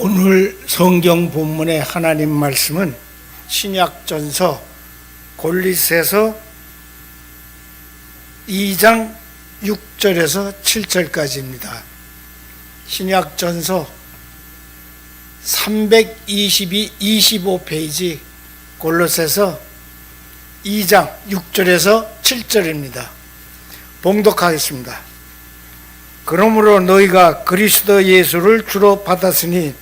오늘 성경 본문의 하나님 말씀은 신약전서 골로새서 2장 6절에서 7절까지입니다. 신약전서 25페이지 골로새서 2장 6절에서 7절입니다. 봉독하겠습니다. 그러므로 너희가 그리스도 예수를 주로 받았으니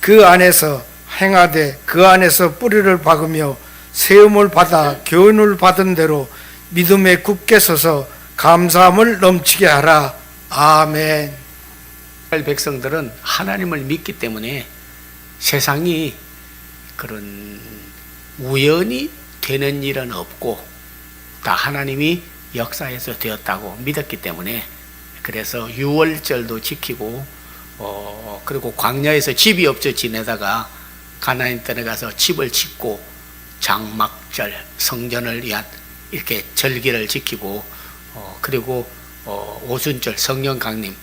그 안에서 행하되 그 안에서 뿌리를 박으며 세움을 받아 교훈을 받은 대로 믿음에 굳게 서서 감사함을 넘치게 하라. 아멘. 이스라엘 백성들은 하나님을 믿기 때문에 세상이 그런 우연히 되는 일은 없고 다 하나님이 역사에서 되었다고 믿었기 때문에, 그래서 유월절도 지키고 그리고 광야에서 집이 없어 지내다가 가나안 땅에 가서 집을 짓고 장막절 성전을 위한 이렇게 절기를 지키고 그리고 오순절 성령 강림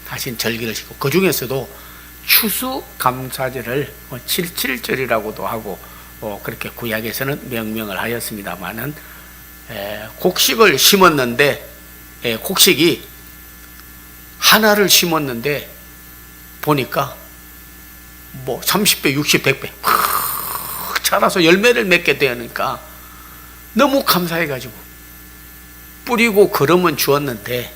하신 절기를 지키고, 그 중에서도 추수감사절을 77절이라고도 하고 그렇게 구약에서는 명명을 하였습니다마는, 곡식을 심었는데 곡식이 하나를 심었는데 보니까 뭐 30배, 60, 100배 자라서 열매를 맺게 되니까 너무 감사해가지고 뿌리고 걸음은 주었는데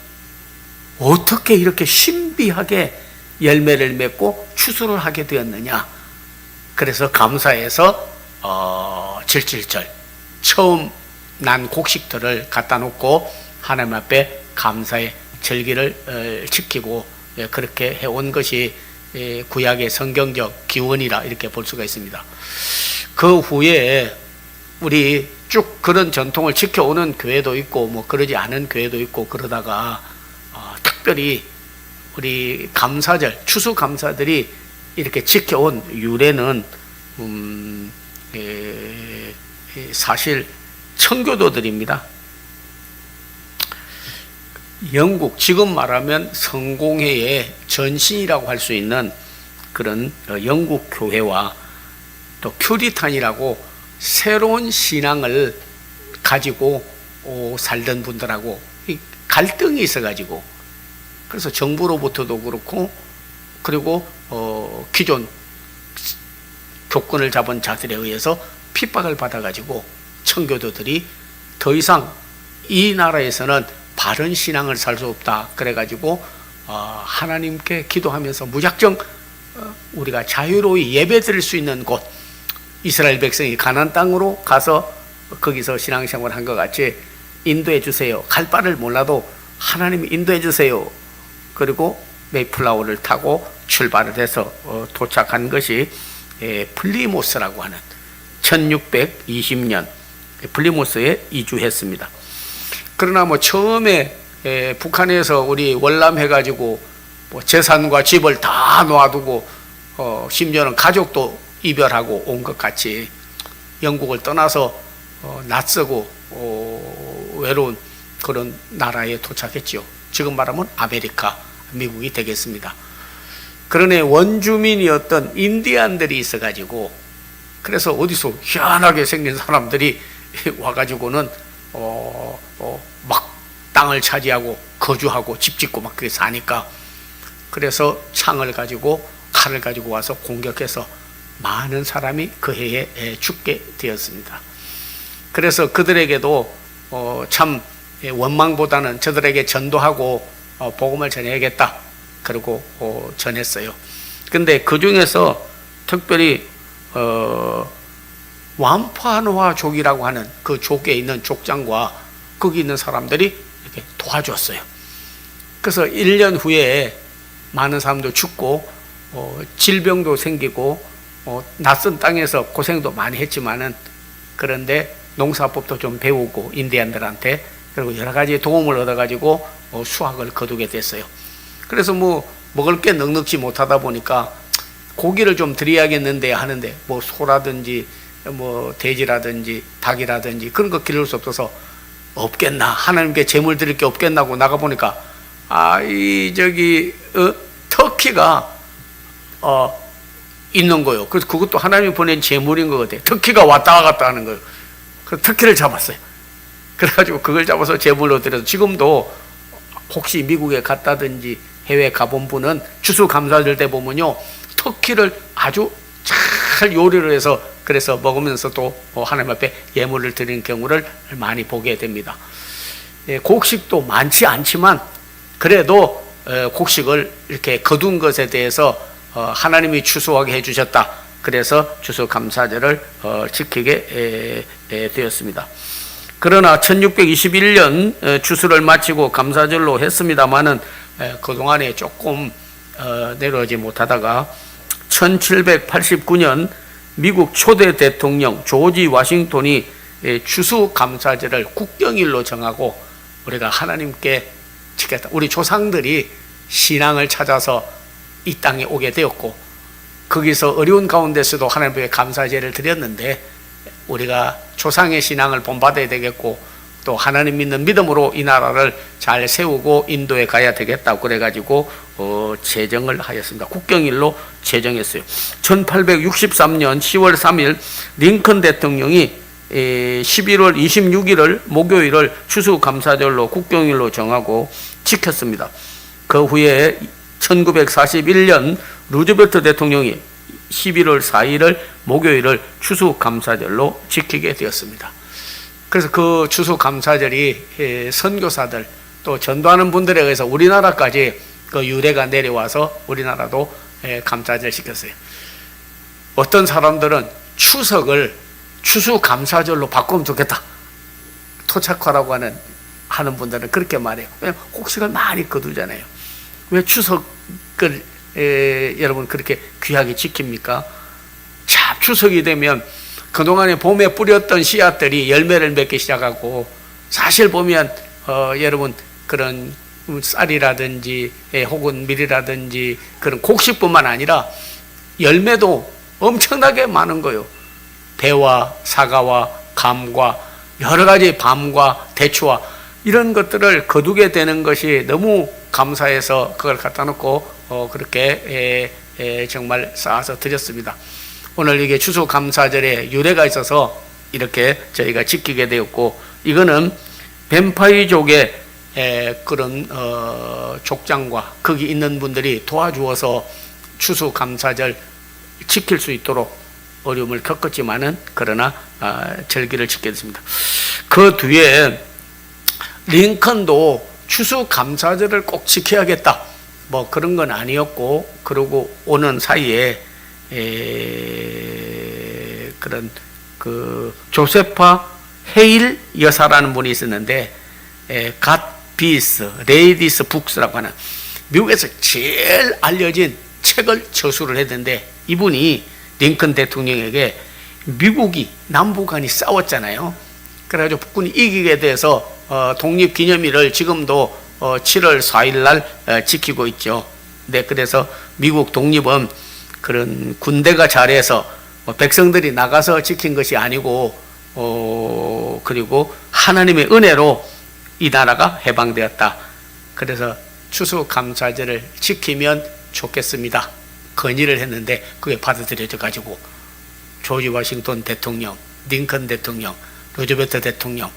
어떻게 이렇게 신비하게 열매를 맺고 추수를 하게 되었느냐. 그래서 감사해서 77절 처음 난 곡식들을 갖다 놓고 하나님 앞에 감사의 절기를 지키고 그렇게 해온 것이 구약의 성경적 기원이라 이렇게 볼 수가 있습니다. 그 후에 우리 쭉 그런 전통을 지켜오는 교회도 있고 뭐 그러지 않은 교회도 있고, 그러다가 특별히 우리 감사절 추수감사들이 이렇게 지켜온 유래는 사실 청교도들입니다. 영국, 지금 말하면 성공회의 전신이라고 할 수 있는 그런 영국 교회와 또 큐리탄이라고 새로운 신앙을 가지고 살던 분들하고 갈등이 있어가지고, 그래서 정부로부터도 그렇고 그리고 기존 교권을 잡은 자들에 의해서 핍박을 받아가지고 청교도들이 더 이상 이 나라에서는 바른 신앙을 살 수 없다 그래가지고 하나님께 기도하면서 무작정 우리가 자유로이 예배드릴 수 있는 곳, 이스라엘 백성이 가나안 땅으로 가서 거기서 신앙생활을 한 것 같이 인도해 주세요. 갈 바를 몰라도 하나님이 인도해 주세요. 그리고 메이플라워를 타고 출발을 해서 도착한 것이 플리모스라고 하는 1620년 플리모스에 이주했습니다. 그러나 뭐 처음에 북한에서 우리 월남해가지고 뭐 재산과 집을 다 놓아두고 심지어는 가족도 이별하고 온 것 같이 영국을 떠나서 낯서고 외로운 그런 나라에 도착했지요. 지금 말하면 아메리카, 미국이 되겠습니다. 그러네 원주민이었던 인디안들이 있어가지고, 그래서 어디서 희한하게 생긴 사람들이 와가지고는 막 땅을 차지하고 거주하고 집 짓고 막 그렇게 사니까, 그래서 창을 가지고 칼을 가지고 와서 공격해서 많은 사람이 그 해에 죽게 되었습니다. 그래서 그들에게도 참 원망보다는 저들에게 전도하고 복음을 전해야겠다 그리고 전했어요. 근데 그 중에서 특별히 완파노아족이라고 하는 그 족에 있는 족장과 거기 있는 사람들이 이렇게 도와줬어요. 그래서 1년 후에 많은 사람도 죽고 질병도 생기고 낯선 땅에서 고생도 많이 했지만은, 그런데 농사법도 좀 배우고 인디안들한테, 그리고 여러 가지 도움을 얻어가지고 수확을 거두게 됐어요. 그래서 뭐 먹을 게 넉넉지 못하다 보니까 고기를 좀 드려야겠는데 하는데 뭐 소라든지 뭐 돼지라든지 닭이라든지 그런 거 기를 수 없어서 없겠나, 하나님께 제물 드릴 게 없겠나고 나가보니까 터키가 있는 거예요. 그래서 그것도 하나님이 보낸 재물인 것 같아요. 터키가 왔다 갔다 하는 거예요. 그래서 터키를 잡았어요. 그래가지고 그걸 잡아서 제물로 드려서 지금도 혹시 미국에 갔다든지 해외 가본 분은 추수감사절 때 보면요, 터키를 아주 잘 요리를 해서 그래서 먹으면서 또 하나님 앞에 예물을 드리는 경우를 많이 보게 됩니다. 곡식도 많지 않지만 그래도 곡식을 이렇게 거둔 것에 대해서 하나님이 추수하게 해주셨다. 그래서 추수감사절을 지키게 되었습니다. 그러나 1621년 추수를 마치고 감사절로 했습니다마는 그동안에 조금 내려오지 못하다가 1789년 미국 초대 대통령 조지 워싱턴이 추수감사절을 국경일로 정하고 우리가 하나님께 지켰다. 우리 조상들이 신앙을 찾아서 이 땅에 오게 되었고 거기서 어려운 가운데서도 하나님께 감사제를 드렸는데 우리가 조상의 신앙을 본받아야 되겠고 또 하나님 믿는 믿음으로 이 나라를 잘 세우고 인도에 가야 되겠다고 그래가지고 제정을 하였습니다. 국경일로 제정했어요. 1863년 10월 3일 링컨 대통령이 11월 26일을 목요일을 추수감사절로 국경일로 정하고 지켰습니다. 그 후에 1941년 루즈벨트 대통령이 11월 4일을 목요일을 추수감사절로 지키게 되었습니다. 그래서 그 추수감사절이 선교사들 또 전도하는 분들에 의해서 우리나라까지 그 유래가 내려와서 우리나라도 감사절 시켰어요. 어떤 사람들은 추석을 추수감사절로 바꾸면 좋겠다. 토착화라고 하는 분들은 그렇게 말해요. 왜냐하면 곡식을 많이 거두잖아요. 왜 추석을 여러분 그렇게 귀하게 지킵니까? 자, 추석이 되면 그동안에 봄에 뿌렸던 씨앗들이 열매를 맺기 시작하고 사실 보면 여러분 그런 쌀이라든지 혹은 밀이라든지 그런 곡식뿐만 아니라 열매도 엄청나게 많은 거예요. 배와 사과와 감과 여러 가지 밤과 대추와 이런 것들을 거두게 되는 것이 너무 감사해서 그걸 갖다 놓고 그렇게 정말 쌓아서 드렸습니다. 오늘 이게 추수감사절에 유래가 있어서 이렇게 저희가 지키게 되었고 이거는 뱀파이족의 그런 족장과 거기 있는 분들이 도와주어서 추수감사절 지킬 수 있도록 어려움을 겪었지만은 그러나 절기를 지키게 됐습니다. 그 뒤에 링컨도 추수감사절을 꼭 지켜야겠다 뭐 그런 건 아니었고 그러고 오는 사이에 그런 그 조세파 헤일 여사라는 분이 있었는데 갓 비스 레이디스 북스라고 하는 미국에서 제일 알려진 책을 저술을 했는데 이분이 링컨 대통령에게 미국이 남북한이 싸웠잖아요. 그래가지고 북군이 이기게 돼서 독립기념일을 지금도 7월 4일 날 지키고 있죠. 네, 그래서 미국 독립은 그런 군대가 잘해서 백성들이 나가서 지킨 것이 아니고 그리고 하나님의 은혜로 이 나라가 해방되었다. 그래서 추수감사절을 지키면 좋겠습니다. 건의를 했는데 그게 받아들여져 가지고 조지 워싱턴 대통령, 링컨 대통령, 루즈벨트 대통령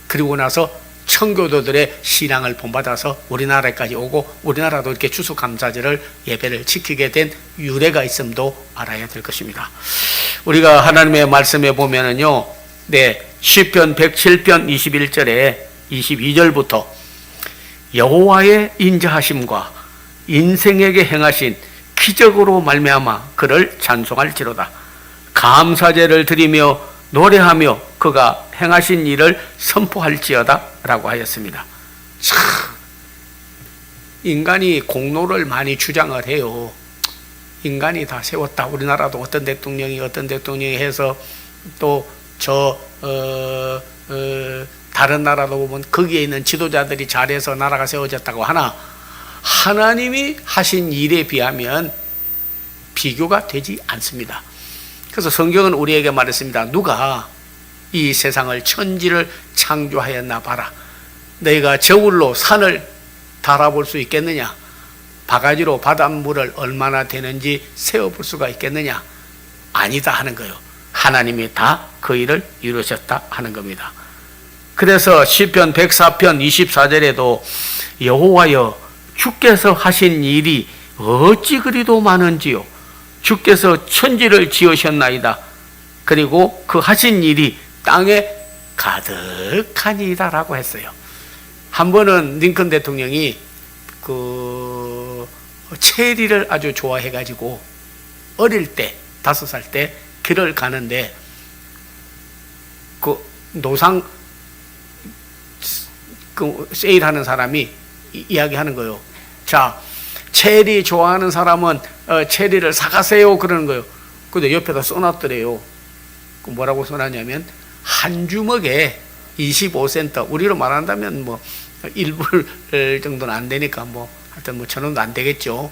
그리고 나서 청교도들의 신앙을 본받아서 우리나라까지 오고 우리나라도 이렇게 추수감사절을 예배를 지키게 된 유래가 있음도 알아야 될 것입니다. 우리가 하나님의 말씀에 보면은요, 네, 시편 107편 21절에 22절부터 여호와의 인자하심과 인생에게 행하신 기적으로 말미암아 그를 찬송할지로다. 감사제를 드리며 노래하며 그가 행하신 일을 선포할지어다 라고 하였습니다. 참 인간이 공로를 많이 주장을 해요. 인간이 다 세웠다. 우리나라도 어떤 대통령이 해서 또 다른 나라도 보면 거기에 있는 지도자들이 잘해서 나라가 세워졌다고 하나 하나님이 하신 일에 비하면 비교가 되지 않습니다. 그래서 성경은 우리에게 말했습니다. 누가 이 세상을 천지를 창조하였나 봐라. 너희가 저울로 산을 달아볼 수 있겠느냐? 바가지로 바닷물을 얼마나 되는지 세어볼 수가 있겠느냐? 아니다 하는 거예요. 하나님이 다 그 일을 이루셨다 하는 겁니다. 그래서 시편 104편 24절에도 여호와여 주께서 하신 일이 어찌 그리도 많은지요. 주께서 천지를 지으셨나이다. 그리고 그 하신 일이 땅에 가득하니이다라고 했어요. 한 번은 링컨 대통령이 그 체리를 아주 좋아해가지고 어릴 때 5살 때 길을 가는데 그 노상 그 세일하는 사람이 이야기하는 거예요. 자, 체리 좋아하는 사람은 체리를 사가세요 그러는 거예요. 근데 옆에다 써놨더래요. 그 뭐라고 써놨냐면 한 주먹에 25센트, 우리로 말한다면 뭐 1불 정도는 안 되니까 뭐 하여튼 뭐 1,000원도 안 되겠죠.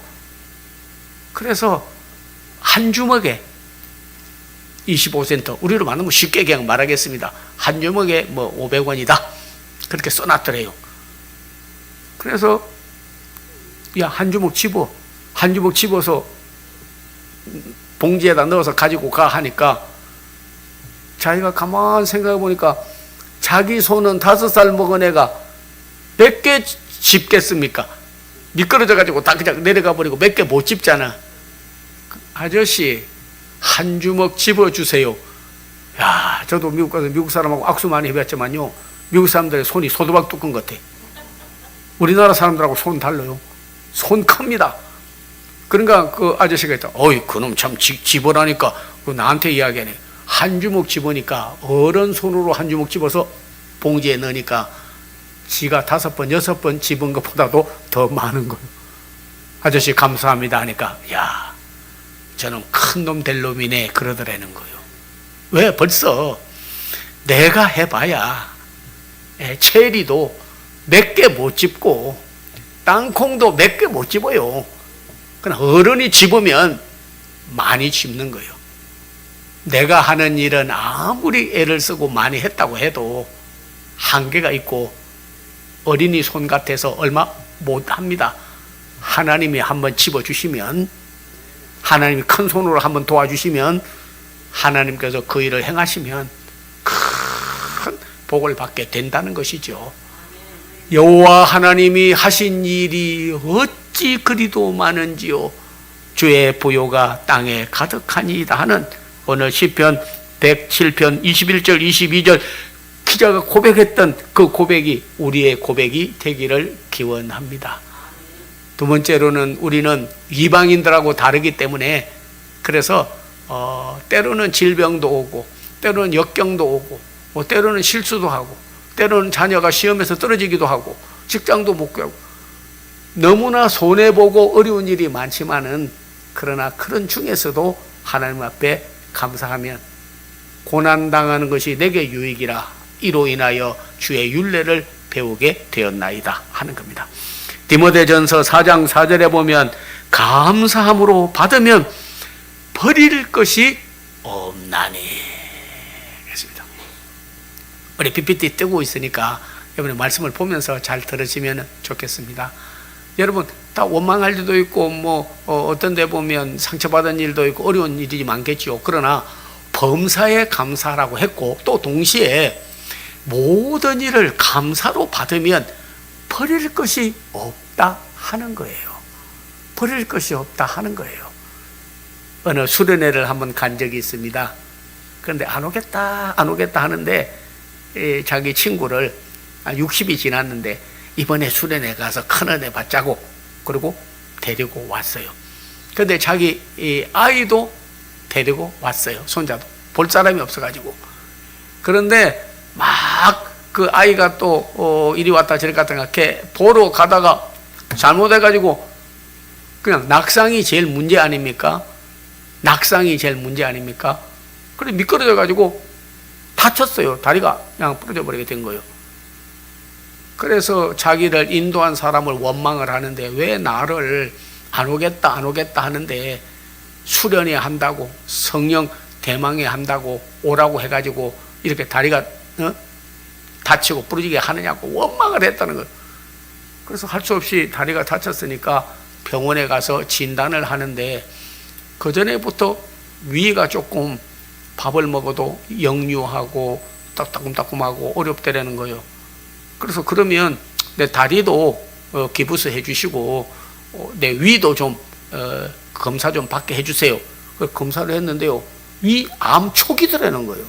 그래서 한 주먹에 25센트, 우리로 말하면 쉽게 그냥 말하겠습니다. 한 주먹에 뭐 500원이다. 그렇게 써놨더래요. 그래서 야, 한 주먹 집어. 한 주먹 집어서 봉지에다 넣어서 가지고 가 하니까 자기가 가만 생각해 보니까 자기 손은 5살 먹은 애가 몇 개 집겠습니까? 미끄러져 가지고 다 그냥 내려가 버리고 몇 개 못 집잖아. 아저씨, 한 주먹 집어주세요. 야, 저도 미국 가서 미국 사람하고 악수 많이 해봤지만요, 미국 사람들의 손이 소두박 뚜껑 같아. 우리나라 사람들하고 손 달라요. 손 큽니다. 그러니까 그 아저씨가 있다. 어이, 그놈 참 집어라니까. 그 나한테 이야기하네. 한 주먹 집으니까, 어른 손으로 한 주먹 집어서 봉지에 넣으니까 지가 5번, 6번 집은 것보다도 더 많은 거예요. 아저씨 감사합니다 하니까, 야, 저는 큰 놈 될 놈이네 그러더라는 거예요. 왜? 벌써 내가 해봐야 체리도 몇 개 못 집고 땅콩도 몇 개 못 집어요. 그러나 어른이 집으면 많이 집는 거예요. 내가 하는 일은 아무리 애를 쓰고 많이 했다고 해도 한계가 있고 어린이 손 같아서 얼마 못 합니다. 하나님이 한번 집어주시면, 하나님이 큰 손으로 한번 도와주시면, 하나님께서 그 일을 행하시면 큰 복을 받게 된다는 것이죠. 여호와 하나님이 하신 일이 어찌 그리도 많은지요. 주의 보효가 땅에 가득하니이다 하는 오늘 시편 107편 21절 22절 기자가 고백했던 그 고백이 우리의 고백이 되기를 기원합니다. 두 번째로는 우리는 이방인들하고 다르기 때문에, 그래서 때로는 질병도 오고, 때로는 역경도 오고, 뭐 때로는 실수도 하고, 때로는 자녀가 시험에서 떨어지기도 하고, 직장도 못 구하고, 너무나 손해보고 어려운 일이 많지만은, 그러나 그런 중에서도 하나님 앞에 감사하면 고난당하는 것이 내게 유익이라 이로 인하여 주의 율례를 배우게 되었나이다 하는 겁니다. 디모데전서 4장 4절에 보면 감사함으로 받으면 버릴 것이 없나니 그렇습니다. 우리 PPT 뜨고 있으니까 이번에 말씀을 보면서 잘 들으시면 좋겠습니다. 여러분 다 원망할 일도 있고 뭐 어떤 데 보면 상처받은 일도 있고 어려운 일이 많겠죠. 그러나 범사에 감사라고 했고, 또 동시에 모든 일을 감사로 받으면 버릴 것이 없다 하는 거예요. 버릴 것이 없다 하는 거예요. 어느 수련회를 한번 간 적이 있습니다. 그런데 안 오겠다 하는데 자기 친구를 60이 지났는데 이번에 수련회 가서 큰 은혜 받자고 그리고 데리고 왔어요. 그런데 자기 아이도 데리고 왔어요. 손자도. 볼 사람이 없어가지고. 그런데 막 그 아이가 또 이리 왔다 저리 갔다 이렇게 보러 가다가 잘못해가지고 그냥 낙상이 제일 문제 아닙니까? 낙상이 제일 문제 아닙니까? 그래 미끄러져가지고 다쳤어요. 다리가 그냥 부러져 버리게 된 거예요. 그래서 자기를 인도한 사람을 원망을 하는데, 왜 나를 안 오겠다 하는데 수련회 한다고, 성령 대망회 한다고 오라고 해가지고 이렇게 다리가 다치고 부러지게 하느냐고 원망을 했다는 거예요. 그래서 할 수 없이 다리가 다쳤으니까 병원에 가서 진단을 하는데 그 전에부터 위가 조금 밥을 먹어도 역류하고 따끔따끔하고 어렵다라는 거예요. 그래서 그러면 내 다리도 기부스 해주시고 내 위도 좀 검사 좀 받게 해주세요. 검사를 했는데요, 위 암 초기더라는 거예요.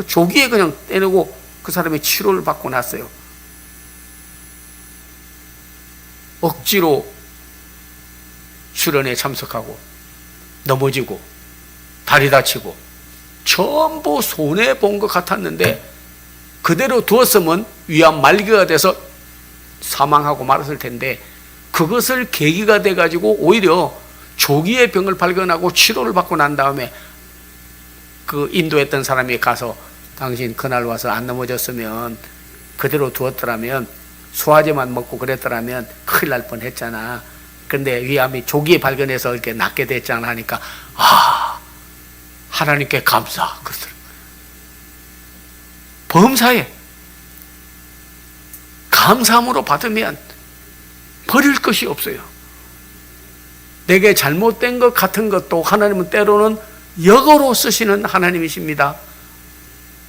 조기에 그냥 떼내고 그 사람이 치료를 받고 났어요. 억지로 수련회 참석하고 넘어지고 다리 다치고 전부 손해 본 것 같았는데 그대로 두었으면 위암 말기가 돼서 사망하고 말았을 텐데 그것을 계기가 돼 가지고 오히려 조기에 병을 발견하고 치료를 받고 난 다음에 그 인도했던 사람이 가서 당신 그날 와서 안 넘어졌으면 그대로 두었더라면 소화제만 먹고 그랬더라면 큰일 날 뻔했잖아. 근데 위암이 조기에 발견해서 이렇게 낫게 됐잖아 하니까 하나님께 감사 그러더라고요. 범사에 감사함으로 받으면 버릴 것이 없어요. 내게 잘못된 것 같은 것도 하나님은 때로는 역으로 쓰시는 하나님이십니다.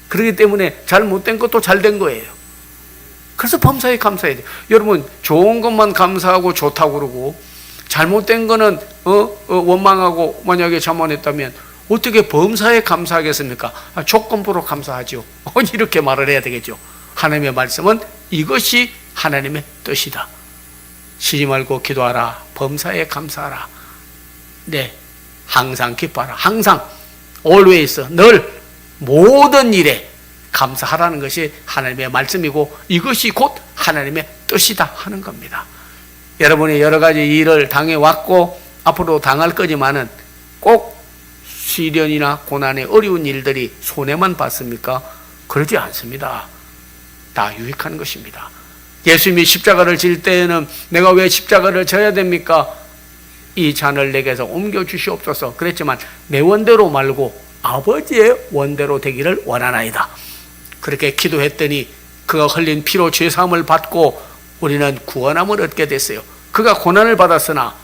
그렇기 때문에 잘못된 것도 잘된 거예요. 그래서 범사에 감사해야 돼요. 여러분, 좋은 것만 감사하고 좋다고 그러고 잘못된 거는 원망하고 만약에 자만했다면 어떻게 범사에 감사하겠습니까? 조건부로 감사하죠. 이렇게 말을 해야 되겠죠. 하나님의 말씀은 이것이 하나님의 뜻이다. 쉬지 말고 기도하라. 범사에 감사하라. 네, 항상 기뻐하라. 항상 always 늘 모든 일에 감사하라는 것이 하나님의 말씀이고 이것이 곧 하나님의 뜻이다 하는 겁니다. 여러분이 여러 가지 일을 당해왔고 앞으로 당할 거지만은 꼭 시련이나 고난의 어려운 일들이 손해만 봤습니까? 그러지 않습니다. 다 유익한 것입니다. 예수님이 십자가를 질 때에는 내가 왜 십자가를 져야 됩니까? 이 잔을 내게서 옮겨 주시옵소서 그랬지만 내 원대로 말고 아버지의 원대로 되기를 원하나이다. 그렇게 기도했더니 그가 흘린 피로 죄사함을 받고 우리는 구원함을 얻게 됐어요. 그가 고난을 받았으나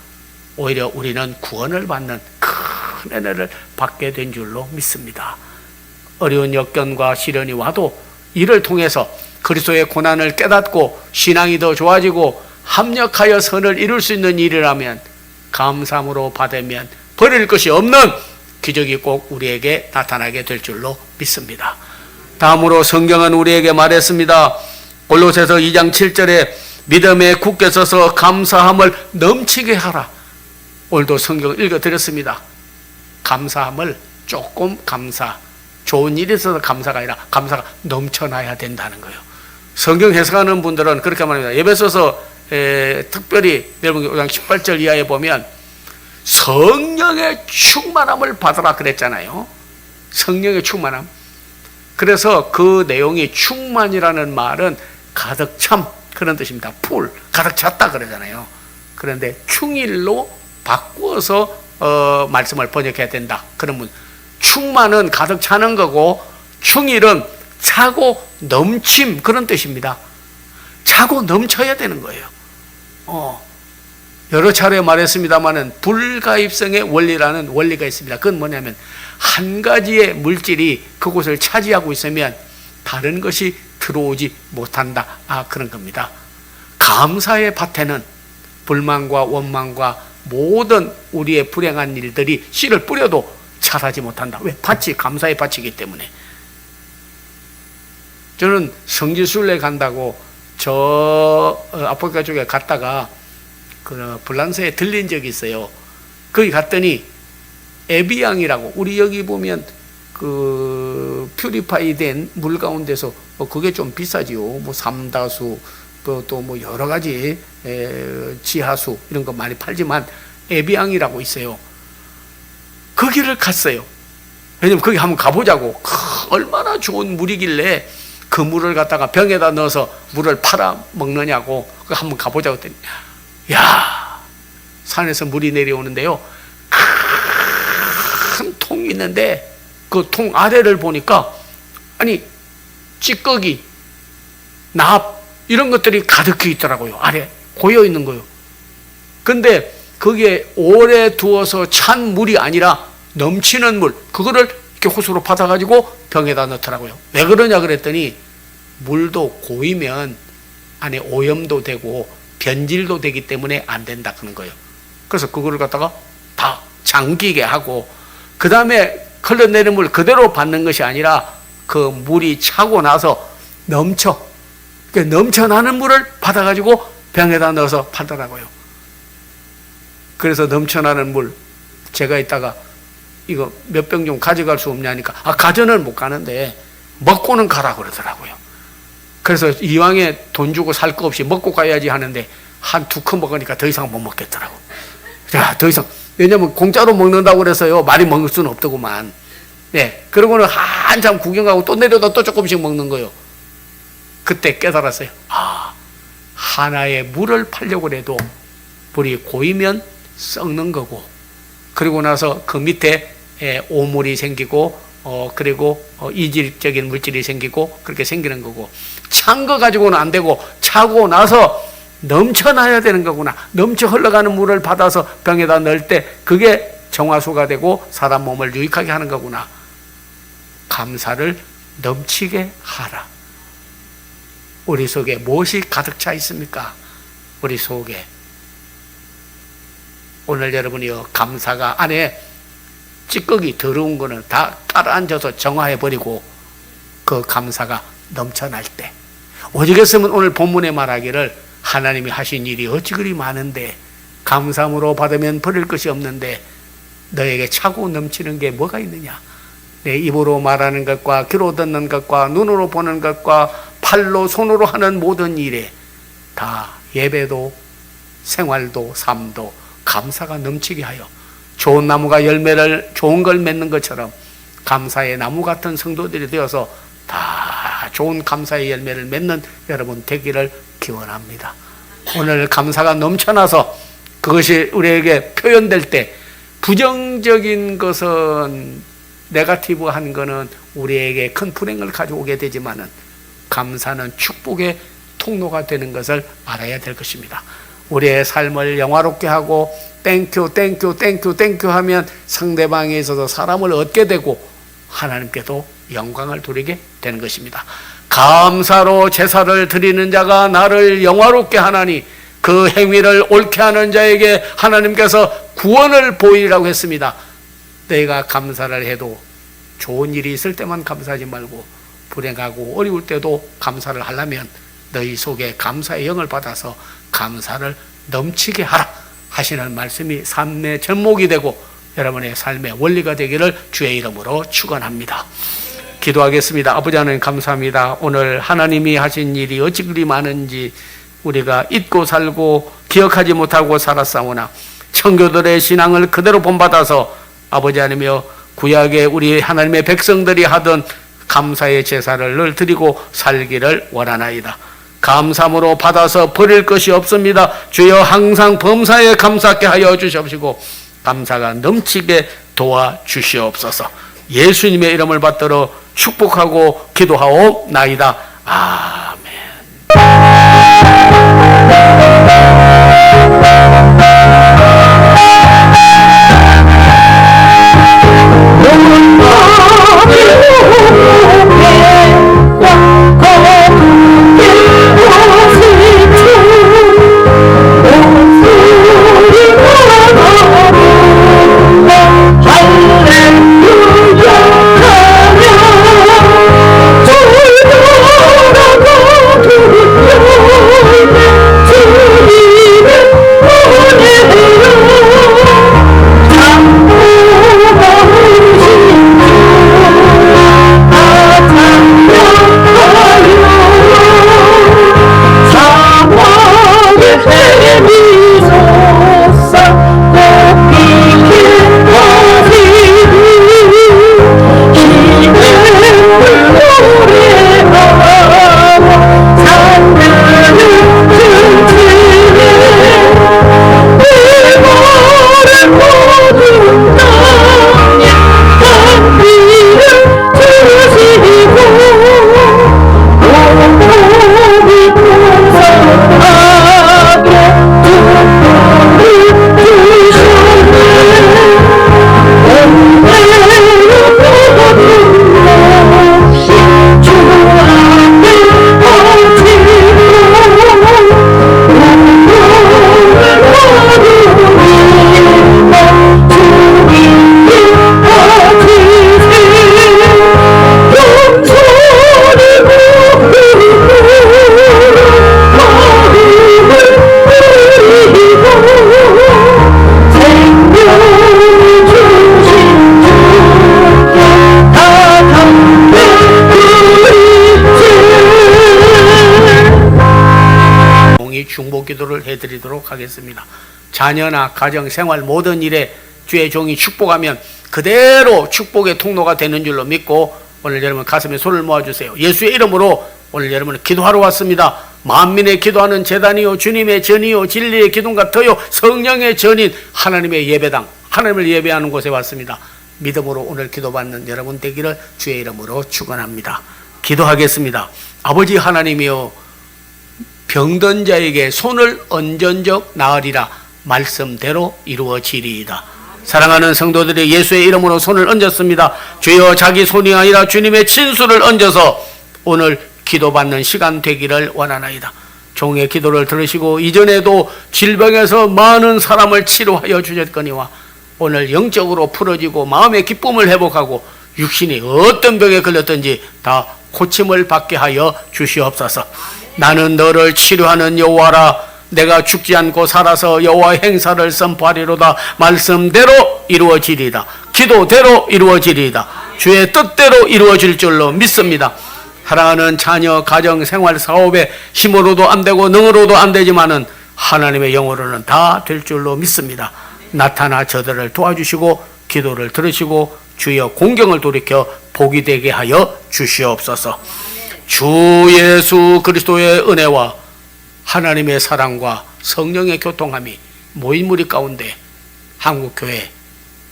오히려 우리는 구원을 받는 큰 은혜를 받게 된 줄로 믿습니다. 어려운 역경과 시련이 와도 이를 통해서 그리스도의 고난을 깨닫고 신앙이 더 좋아지고 합력하여 선을 이룰 수 있는 일이라면 감사함으로 받으면 버릴 것이 없는 기적이 꼭 우리에게 나타나게 될 줄로 믿습니다. 다음으로 성경은 우리에게 말했습니다. 골로새서 2장 7절에 믿음에 굳게 서서 감사함을 넘치게 하라. 오늘도 성경을 읽어드렸습니다. 감사함을 조금 좋은 일이 있어서 감사가 아니라 감사가 넘쳐나야 된다는 거예요. 성경 해석하는 분들은 그렇게 말합니다. 에베소서 특별히 여러분 5장 18절 이하에 보면 성령의 충만함을 받으라 그랬잖아요. 성령의 충만함. 그래서 그 내용이 충만이라는 말은 가득 참 그런 뜻입니다. 풀, 가득 찼다 그러잖아요. 그런데 충일로 바꾸어서 말씀을 번역해야 된다. 그러면 충만은 가득 차는 거고 충일은 차고 넘침 그런 뜻입니다. 차고 넘쳐야 되는 거예요. 여러 차례 말했습니다마는 불가입성의 원리라는 원리가 있습니다. 그건 뭐냐면 한 가지의 물질이 그곳을 차지하고 있으면 다른 것이 들어오지 못한다. 그런 겁니다. 감사의 밭에는 불만과 원망과 모든 우리의 불행한 일들이 씨를 뿌려도 자라지 못한다. 왜? 밭이 감사의 밭이기 때문에. 저는 성지순례 간다고 아프리카 쪽에 갔다가 그 불란서에 들린 적이 있어요. 거기 갔더니 에비앙이라고 우리 여기 보면 그 퓨리파이 된 물 가운데서 그게 좀 비싸지요. 뭐 삼다수 또 뭐 여러 가지 지하수 이런 거 많이 팔지만 에비앙이라고 있어요. 거기를 갔어요. 왜냐면 거기 한번 가보자고. 얼마나 좋은 물이길래 그 물을 갖다가 병에다 넣어서 물을 팔아 먹느냐고 한번 가보자고 했더니 야, 산에서 물이 내려오는데요. 큰 통이 있는데 그 통 아래를 보니까 찌꺼기, 납 이런 것들이 가득히 있더라고요. 아래 고여 있는 거예요. 근데 거기에 오래 두어서 찬 물이 아니라 넘치는 물, 그거를 이렇게 호수로 받아가지고 병에다 넣더라고요. 왜 그러냐 그랬더니 물도 고이면 안에 오염도 되고 변질도 되기 때문에 안 된다 하는 거예요. 그래서 그거를 갖다가 다 잠기게 하고, 그 다음에 흘러내린 물 그대로 받는 것이 아니라 그 물이 차고 나서 넘쳐나는 물을 받아가지고 병에다 넣어서 팔더라고요. 그래서 넘쳐나는 물, 제가 이따가 이거 몇 병 좀 가져갈 수 없냐니까, 가져는 못 가는데 먹고는 가라 그러더라고요. 그래서 이왕에 돈 주고 살 거 없이 먹고 가야지 하는데 한 2컵 먹으니까 더 이상 못 먹겠더라고. 자, 더 이상, 왜냐면 공짜로 먹는다고 그래서요, 많이 먹을 수는 없더구만. 네, 그러고는 한참 구경하고 또 내려다 또 조금씩 먹는 거예요. 그때 깨달았어요. 하나의 물을 팔려고 해도 물이 고이면 썩는 거고, 그리고 나서 그 밑에 오물이 생기고, 그리고 이질적인 물질이 생기고, 그렇게 생기는 거고, 찬 거 가지고는 안 되고 차고 나서 넘쳐나야 되는 거구나. 넘쳐 흘러가는 물을 받아서 병에다 넣을 때 그게 정화수가 되고 사람 몸을 유익하게 하는 거구나. 감사를 넘치게 하라. 우리 속에 무엇이 가득 차 있습니까? 우리 속에. 오늘 여러분이요, 감사가 안에 찌꺼기 더러운 거는 다 깔아앉아서 정화해버리고 그 감사가 넘쳐날 때, 오직했으면 오늘 본문에 말하기를 하나님이 하신 일이 어찌 그리 많은데 감사함으로 받으면 버릴 것이 없는데 너에게 차고 넘치는 게 뭐가 있느냐. 내 입으로 말하는 것과 귀로 듣는 것과 눈으로 보는 것과 팔로 손으로 하는 모든 일에 다 예배도 생활도 삶도 감사가 넘치게 하여 좋은 나무가 열매를 좋은 걸 맺는 것처럼 감사의 나무 같은 성도들이 되어서 다 좋은 감사의 열매를 맺는 여러분 되기를 기원합니다. 오늘 감사가 넘쳐나서 그것이 우리에게 표현될 때 부정적인 것은 네거티브한 것은 우리에게 큰 불행을 가져오게 되지만은 감사는 축복의 통로가 되는 것을 알아야 될 것입니다. 우리의 삶을 영화롭게 하고 땡큐 땡큐 땡큐 땡큐 하면 상대방에 있어서 사람을 얻게 되고 하나님께도 영광을 돌리게 되는 것입니다. 감사로 제사를 드리는 자가 나를 영화롭게 하나니 그 행위를 옳게 하는 자에게 하나님께서 구원을 보이라고 했습니다. 내가 감사를 해도 좋은 일이 있을 때만 감사하지 말고 불행하고 어려울 때도 감사를 하려면 너희 속에 감사의 영을 받아서 감사를 넘치게 하라 하시는 말씀이 삶의 전목이 되고 여러분의 삶의 원리가 되기를 주의 이름으로 축원합니다. 기도하겠습니다. 아버지 하나님 감사합니다. 오늘 하나님이 하신 일이 어찌 그리 많은지 우리가 잊고 살고 기억하지 못하고 살았사오나 청교들의 신앙을 그대로 본받아서 아버지 하나님이여 구약의 우리 하나님의 백성들이 하던 감사의 제사를 늘 드리고 살기를 원하나이다. 감사함으로 받아서 버릴 것이 없습니다. 주여 항상 범사에 감사하게 하여 주시옵시고 감사가 넘치게 도와주시옵소서. 예수님의 이름을 받들어 축복하고 기도하옵나이다. 아멘. 주님은 오늘 기도를 해드리도록 하겠습니다. 자녀나 가정, 생활 모든 일에 주의 종이 축복하면 그대로 축복의 통로가 되는 줄로 믿고 오늘 여러분 가슴에 손을 모아주세요. 예수의 이름으로 오늘 여러분 기도하러 왔습니다. 만민의 기도하는 제단이요 주님의 전이요 진리의 기둥 같아요 성령의 전인 하나님의 예배당, 하나님을 예배하는 곳에 왔습니다. 믿음으로 오늘 기도받는 여러분 되기를 주의 이름으로 축원합니다. 기도하겠습니다. 아버지 하나님이여, 병든 자에게 손을 얹은적 나으리라 말씀대로 이루어지리이다. 사랑하는 성도들이 예수의 이름으로 손을 얹었습니다. 주여, 자기 손이 아니라 주님의 친수를 얹어서 오늘 기도받는 시간 되기를 원하나이다. 종의 기도를 들으시고 이전에도 질병에서 많은 사람을 치료하여 주셨거니와 오늘 영적으로 풀어지고 마음의 기쁨을 회복하고 육신이 어떤 병에 걸렸든지 다 고침을 받게 하여 주시옵소서. 나는 너를 치료하는 여호와라. 내가 죽지 않고 살아서 여호와의 행사를 선포하리로다. 말씀대로 이루어지리이다. 기도대로 이루어지리이다. 주의 뜻대로 이루어질 줄로 믿습니다. 사랑하는 자녀, 가정, 생활, 사업에 힘으로도 안 되고 능으로도 안 되지만은 하나님의 영으로는 다 될 줄로 믿습니다. 나타나 저들을 도와주시고 기도를 들으시고 주여 공경을 돌이켜 복이 되게 하여 주시옵소서. 주 예수 그리스도의 은혜와 하나님의 사랑과 성령의 교통함이 모인 무리 가운데 한국교회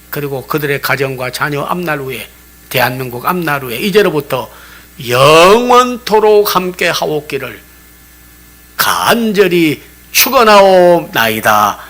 그리고 그들의 가정과 자녀 앞날 후에 대한민국 앞날 후에 이제로부터 영원토록 함께 하옵기를 간절히 축원하옵나이다.